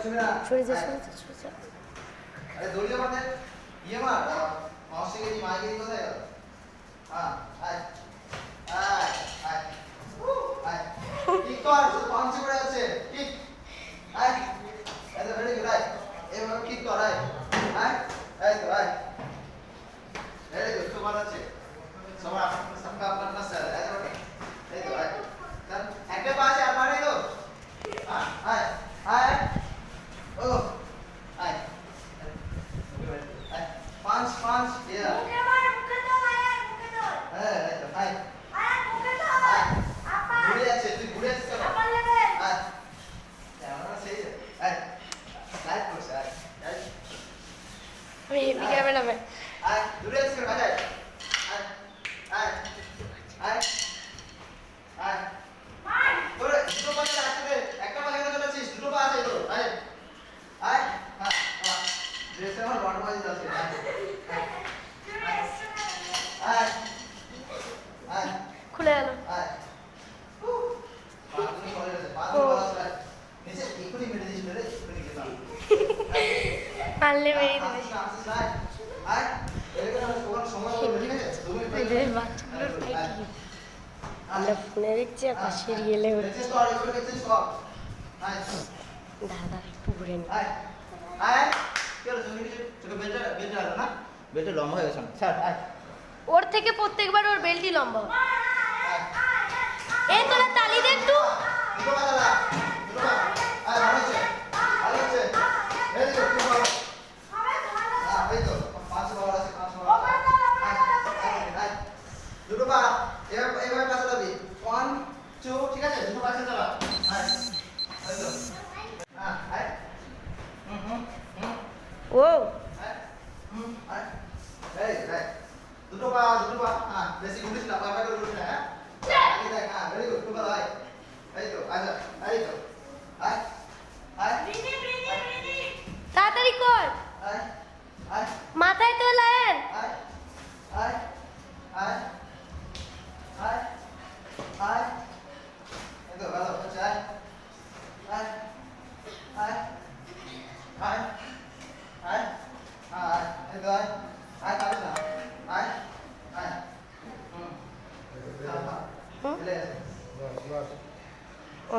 সরে যা সরে যা সরে যা। আরে দৌড়িয়ে মারতে ইয়ে মার মাউস থেকে কি মাইকে কোথায় গেল? হ্যাঁ আয় আয় আয় আয় ঠিক কর তো পাঁচ করে আছে ঠিক আয় এটা ভেরি গুড আয় এভাবে ঠিক কর আয় আয় এই তো আয় ভেরি গুড তো ভালো আছে সবার আপনার সবকা अपना अपना স্যার এই তো আয় চল একটা পাস আর মারে তো আয় আয় ও আয় पांच पांच या मुके तो आय मुके तो आपा घुरे আছে তুই ঘুরে আসছ কেন আপা লেবে আয় আমরা সেই আয় লাইট করছ আয় আমি হেভি ক্যামেরাম্যান। আয় ঘুরে আসছ কেন আয় আয় আয় আয় আয় মার তোরে দুটো পাশে রাখতে একটা পাশে কেন চলেছিস দুটো পা আছে তো আয় আয় হ্যাঁ ড্রেসে আমার বড় বাজি আছে খুলে গেল। পারলে বেরিয়ে দিবি। আমরা ফোনে দেখছি আর পাশে রিয়েলে হচ্ছে। দাদা একটু ঘুরে নি। বেলটা লম্বা হয়ে গেছে স্যার আয় ওর থেকে প্রত্যেকবার ওর বেল্টই লম্বা। এই তোরা তালি দে একটু। দুটো কথা না দুটো কথা আয় ভালো আছে ভালো আছে এই তো কি বল হ্যাঁ এই তো পাঁচ বল আছে পাঁচ বল আয় দুটো পা এভাবে পাশে যাবি 1 2 ঠিক আছে দুটো পাশে চলা আয় এই তো হ্যাঁ আয় ও আয় এই রাইট দুটো পা হ্যাঁ বেশি ঘুরিস না পাপা করে ঘুরিস না হ্যাঁ আগে দেখ হ্যাঁ ভেরি গুড দুটো পা আয় এই তো আচ্ছা এই তো আয় আয় তাড়াতাড়ি কর। আয় আয় মাথায় তো লায়েন। আয় আয় আয় আয় আয় এই তো ভালো আচ্ছা আয় আয় আয় আয় আয় আয় এই তো আয় আয় কাজ না আয় আয় হুম চলে আসে ও